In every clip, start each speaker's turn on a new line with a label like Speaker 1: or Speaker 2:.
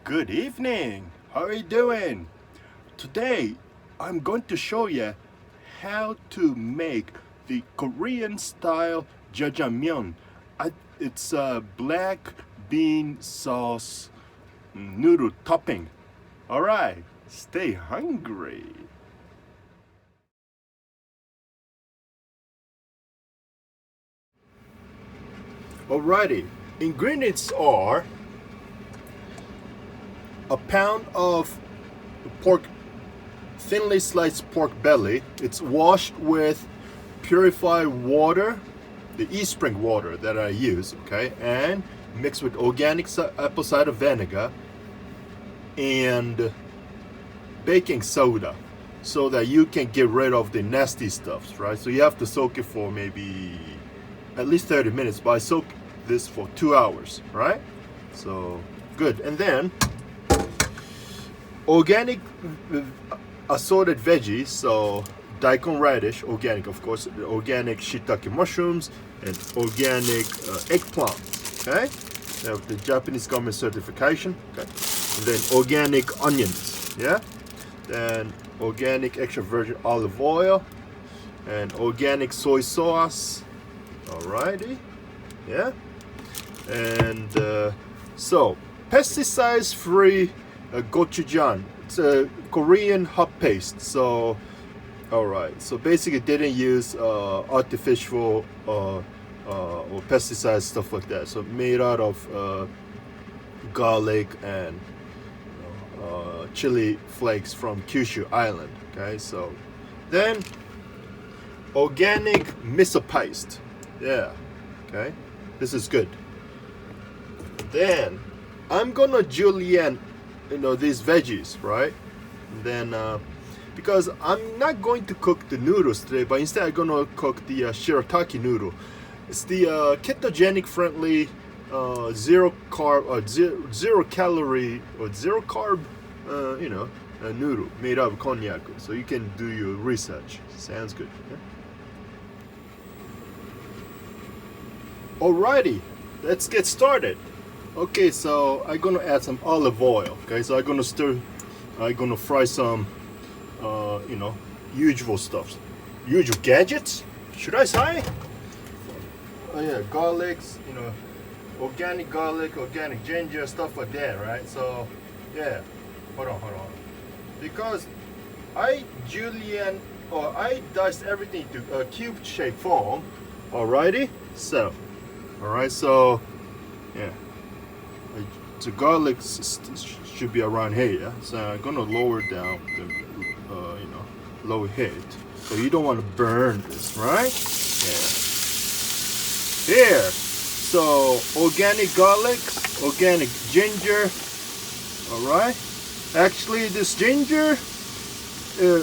Speaker 1: Good evening. How are you doing? Today, I'm going to show you how to make the Korean style jjajangmyeon. It's a black bean sauce noodle topping. All right, stay hungry. Alrighty, ingredients are a pound of pork, thinly sliced pork belly. It's washed with purified water, the e-spring water that I use, okay, and mixed with organic apple cider vinegar and baking soda so that you can get rid of the nasty stuffs, right? So you have to soak it for maybe at least 30 minutes, but I soak this for 2 hours, right? So good. And then organic assorted veggies, so daikon, radish, organic of course, organic shiitake mushrooms, and organic eggplant, okay? They have the Japanese government certification, okay? And then organic onions, yeah? Then organic extra virgin olive oil, and organic soy sauce, alrighty, yeah? And so, pesticides-free gochujang. It's a Korean hot paste. So, all right. So basically, didn't use artificial or pesticides, stuff like that. So made out of garlic and chili flakes from Kyushu Island. Okay. So then organic miso paste. Yeah. Okay. This is good. Then I'm gonna julienne these veggies, right? And then because I'm not going to cook the noodles today, but instead I'm gonna cook the shirataki noodle. It's the ketogenic friendly zero calorie or zero carb noodle made out of cognac, so you can do your research. Sounds good, okay? Alrighty, let's get started. Okay, so I'm gonna add some olive oil. Okay, so I'm gonna fry some, usual stuff, usual gadgets. Should I say? Oh yeah, garlics, organic garlic, organic ginger, stuff like that, right? So, yeah. Hold on. Because I julienne or I diced everything to a cube shape form. Alrighty. So, yeah. The garlic should be around here, yeah? So I'm gonna lower down the, low heat. So you don't want to burn this, right? Yeah. Here. So organic garlic, organic ginger. All right. Actually, this ginger,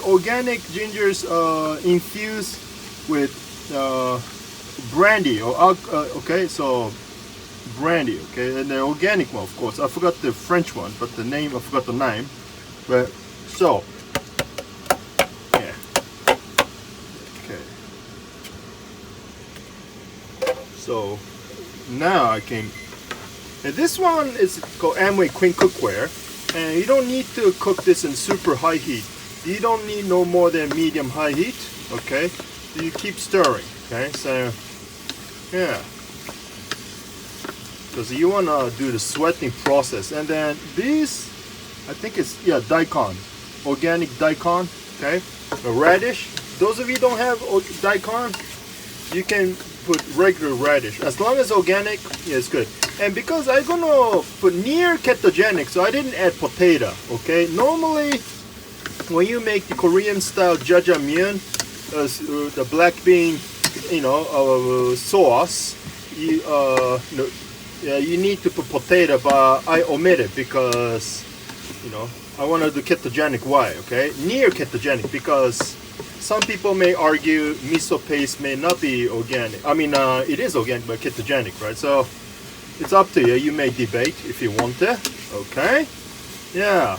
Speaker 1: organic gingers infused with brandy or okay. So brandy, okay, and the organic one, of course. I forgot the French one, but I forgot the name. But so, yeah, okay. So now I can, and this one is called Amway Queen Cookware, and you don't need to cook this in super high heat. You don't need no more than medium high heat, okay? So you keep stirring, okay? So, yeah. Because you want to do the sweating process. And then these, I think it's, daikon, organic daikon, okay, a radish. Those of you who don't have daikon, you can put regular radish. As long as organic, yeah, it's good. And because I'm gonna put near ketogenic, so I didn't add potato, okay. Normally when you make the Korean style jjajangmyeon, the black bean sauce, you need to put potato, but I omit it because, I want to do ketogenic. Why? Okay, near ketogenic, because some people may argue miso paste may not be organic. I mean, it is organic, but ketogenic, right? So it's up to you. You may debate if you want to. Okay, yeah.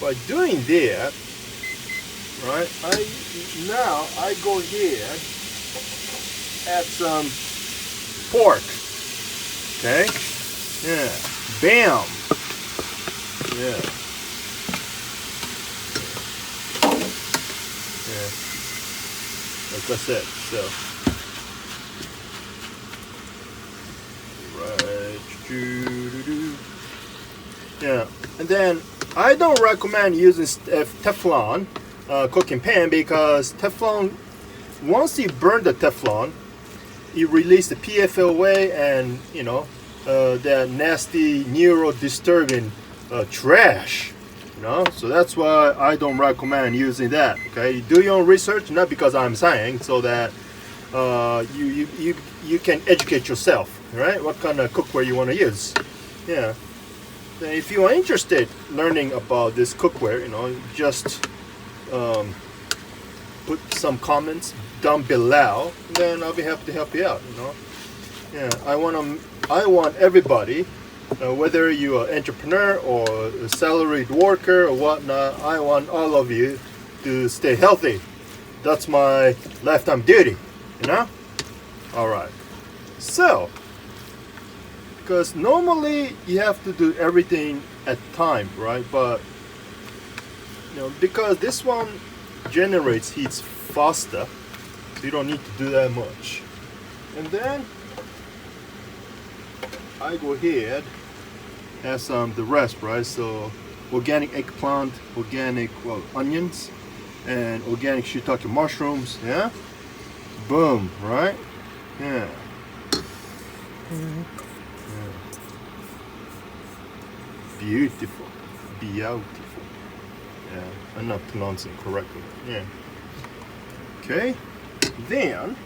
Speaker 1: By doing that, right? I go here, add some pork, okay? Yeah. Bam. Yeah. Yeah. Like I said, so. Right. Yeah. And then I don't recommend using Teflon cooking pan because Teflon, once you burn the Teflon, you release the PFOA and that nasty neuro-disturbing trash, so that's why I don't recommend using that. Okay, do your own research, not because I'm saying, so that you can educate yourself, right? What kind of cookware you want to use. Yeah, if you are interested learning about this cookware, just put some comments down below, then I'll be happy to help you out. Yeah, I want everybody, whether you're an entrepreneur or a salaried worker or whatnot, I want all of you to stay healthy. That's my lifetime duty, all right. So because normally you have to do everything at time, right? But because this one generates heat faster, so you don't need to do that much. And then I go ahead, add some the rest, right? So organic eggplant, organic onions, and organic shiitake mushrooms. Yeah, boom, right? Yeah. Yeah. Beautiful, beautiful. Yeah, I'm not pronouncing correctly. Yeah. Okay. Then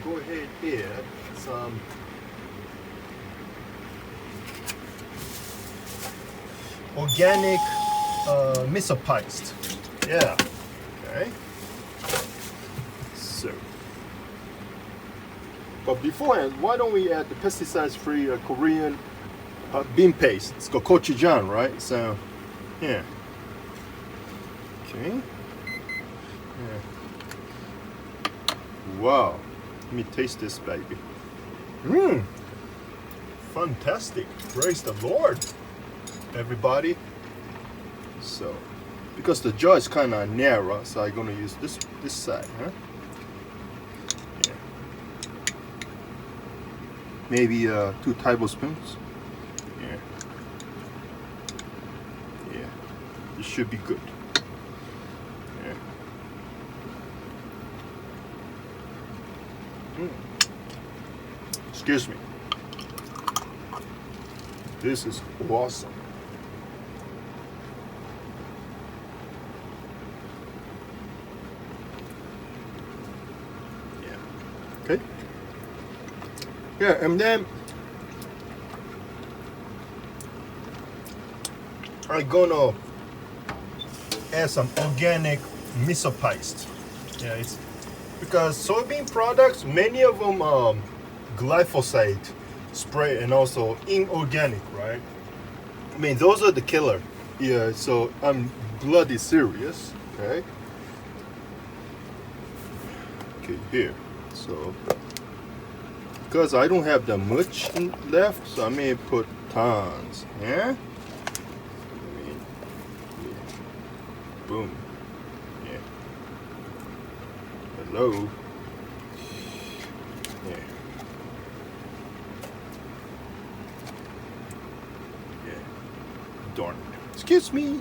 Speaker 1: go ahead and add some organic miso paste. Yeah. Okay. So, but beforehand, why don't we add the pesticide-free Korean bean paste? It's called gochujang, right? So, yeah. Okay. Yeah. Wow. Let me taste this baby. Mmm. Fantastic. Praise the Lord, everybody. So, because the jar is kind of narrow, so I'm gonna use this side, huh? Yeah. Maybe 2 tablespoons. Yeah. Yeah. This should be good. Yeah. Excuse me. This is awesome. Yeah. Okay. Yeah, and then I'm gonna add some organic miso paste. Yeah, it's because soybean products, many of them glyphosate spray and also inorganic, right? I mean, those are the killer. Yeah, so I'm bloody serious. Okay. Okay, here. So because I don't have that much left, so I may put tons. Yeah. I mean, yeah. Boom. Yeah. Hello. Yeah. Darn it. Excuse me.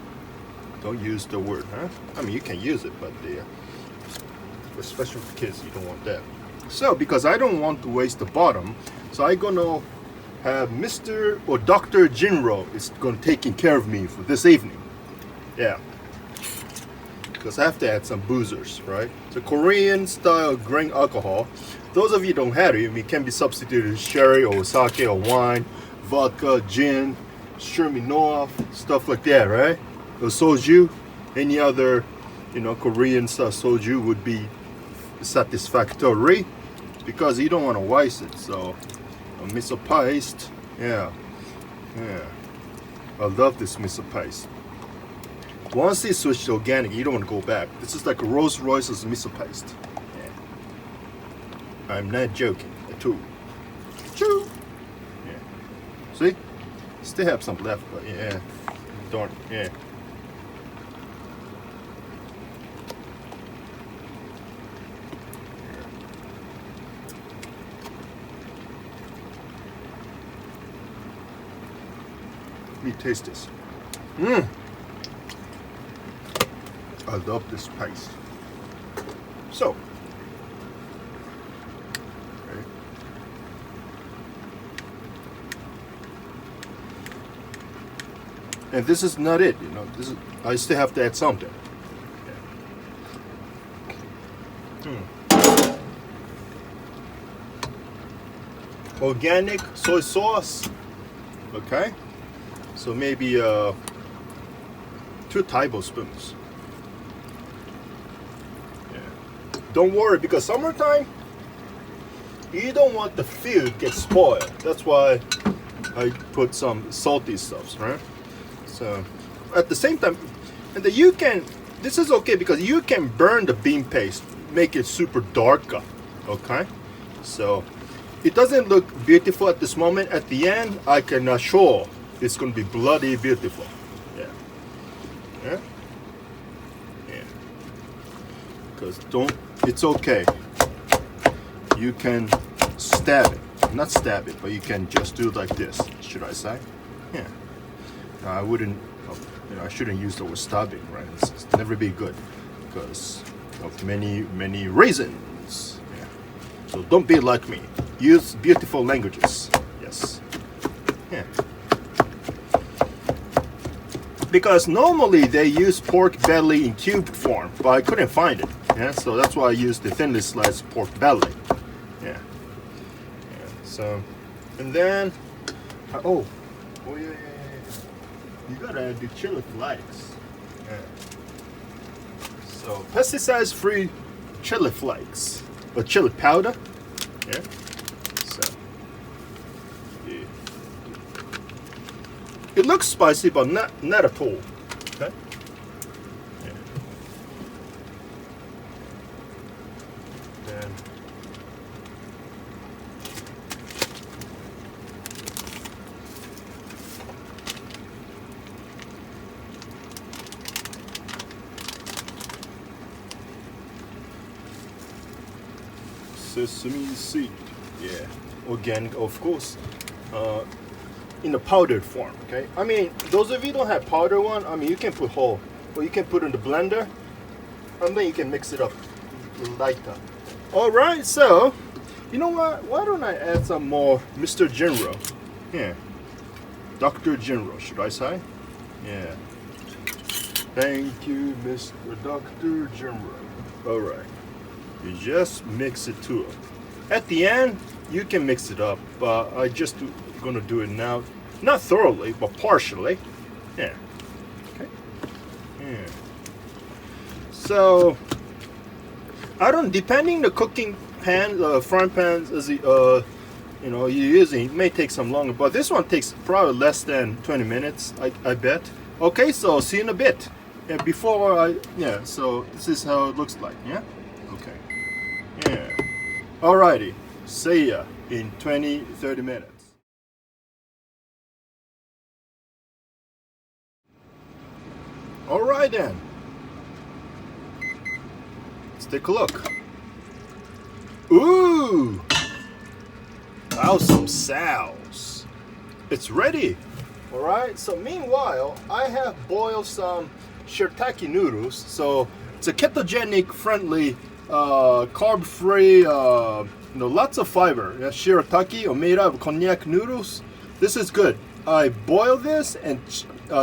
Speaker 1: Don't use the word, huh? I mean, you can use it, but especially for kids, you don't want that. So, because I don't want to waste the bottom, so I'm gonna have Mr. or Dr. Jinro is gonna taking care of me for this evening. Yeah. Because I have to add some boozers, right? So Korean style grain alcohol. Those of you who don't have it, it can be substituted sherry or sake or wine, vodka, gin, Smirnoff, stuff like that, right? Or soju, any other, Korean style soju would be satisfactory because you don't want to waste it. So, a miso paste, yeah. I love this miso paste. Once you switch to organic, you don't want to go back. This is like a Rolls Royce's miso paste. Yeah. I'm not joking at all. Choo. Yeah. See? Still have some left, but yeah. Darn, yeah. Let me taste this. I love this spice. So, okay. And this is not it, you know. This is, I still have to add something. Organic soy sauce. Okay. So maybe 2 tablespoons. Yeah. Don't worry, because summertime, you don't want the food get spoiled. That's why I put some salty stuffs, right? So at the same time, and then you can, this is okay because you can burn the bean paste, make it super dark, okay? So it doesn't look beautiful at this moment. At the end, I can assure it's going to be bloody beautiful. Yeah. Yeah. Yeah. Because it's okay. You can stab it. Not stab it, but you can just do it like this, should I say? Yeah. I wouldn't, you know, I shouldn't use the word stabbing, right? It's never be good because of many reasons. Yeah. So don't be like me. Use beautiful languages. Yes. Yeah. Because normally they use pork belly in cubed form, but I couldn't find it. Yeah, so that's why I used the thinly sliced pork belly. Yeah. Yeah. So, and then, oh yeah. You gotta add the chili flakes. Yeah. So pesticide-free chili flakes, or chili powder. Yeah. So yeah. It looks spicy, but not at all. Okay. Yeah. Then sesame seed, yeah, organic, of course, in a powdered form. Okay, I mean, those of you don't have powder one, I mean, you can put whole, or you can put in the blender, and then you can mix it up like that. All right, so you know what? Why don't I add some more Mr. Jinro? Yeah, Dr. Jinro, should I say? Yeah. Thank you, Mr. Dr. Jinro. All right. You just mix it to it. At the end, you can mix it up, but I just gonna do it now. Not thoroughly, but partially. Yeah. Okay. Yeah. So, I don't, depending the cooking pan, frying pans, as you know, you're using, it may take some longer, but this one takes probably less than 20 minutes, I bet. Okay, so see you in a bit. And before yeah, so this is how it looks like, yeah? Okay. Yeah. Alrighty. See ya in 20-30 minutes. Alright then. Let's take a look. Ooh! Awesome sauce. It's ready. Alright, so meanwhile, I have boiled some shirataki noodles. So it's a ketogenic friendly, carb-free, you know, lots of fiber. Yeah, shirataki are made out of cognac noodles. This is good. I boil this and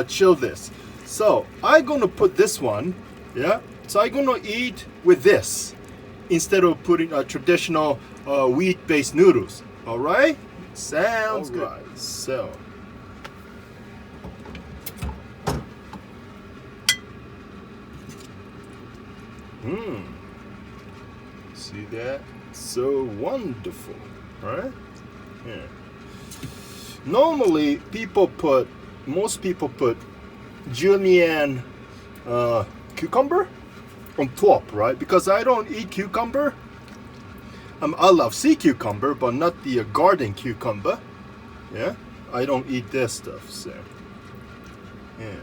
Speaker 1: chill this. So I'm gonna put this one, yeah. So I'm gonna eat with this instead of putting traditional wheat-based noodles. All right, sounds good. So. See that? So wonderful, right? Yeah. Normally, most people put julienne cucumber on top, right? Because I don't eat cucumber. I love sea cucumber, but not the garden cucumber. Yeah. I don't eat this stuff, so yeah.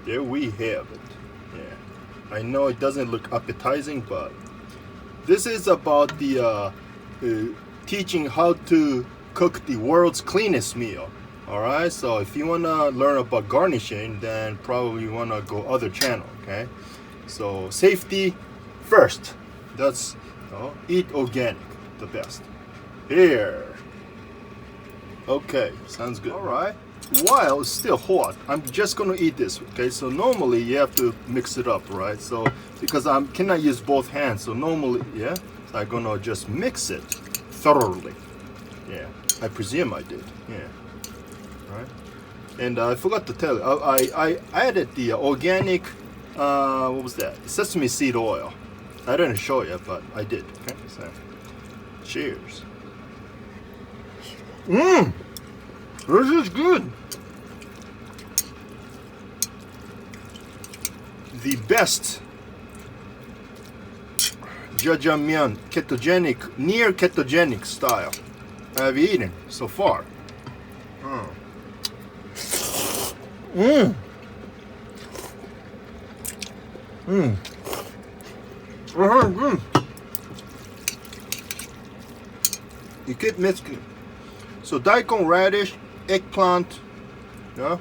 Speaker 1: There we have it. Yeah, I know it doesn't look appetizing, but this is about the teaching how to cook the world's cleanest meal. All right, so if you want to learn about garnishing, then probably you want to go other channel. Okay, so safety first. That's eat organic, the best. Here. Okay, sounds good. All right. While it's still hot, I'm just gonna eat this. Okay, so normally you have to mix it up, right? So because I cannot use both hands, so normally, yeah, so I'm gonna just mix it thoroughly. Yeah, I presume I did. Yeah, right. And I forgot to tell you, I added the organic, what was that? Sesame seed oil. I didn't show you, but I did. Okay, so cheers. Mmm. This is good. The best Jjajangmyeon ketogenic, near ketogenic style I've eaten so far. Mmm. Mmm. Mmm. You keep mixing. So daikon, radish, eggplant, yeah,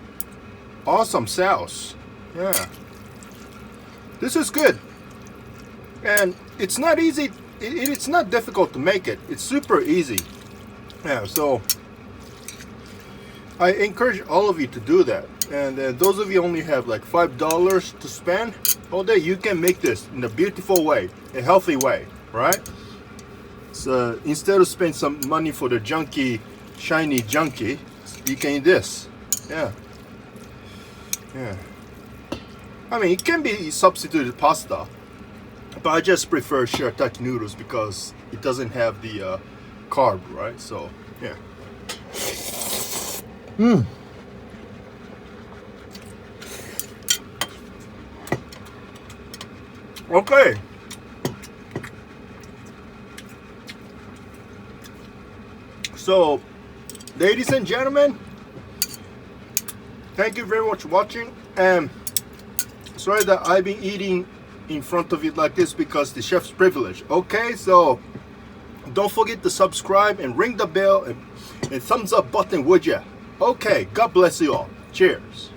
Speaker 1: awesome sauce. Yeah, this is good, and it's not easy. It's not difficult to make it. It's super easy. Yeah, so I encourage all of you to do that. And those of you only have like $5 to spend all day, you can make this in a beautiful way, a healthy way, right? So instead of spending some money for the junky, shiny junky, you can eat this. Yeah. Yeah. I mean, it can be substituted pasta, but I just prefer shirataki noodles because it doesn't have the carb, right? So, yeah. Mmm. Okay. So, ladies and gentlemen, thank you very much for watching. And sorry that I've been eating in front of you like this because the chef's privilege. Okay, so don't forget to subscribe and ring the bell and thumbs up button, would ya? Okay, God bless you all. Cheers.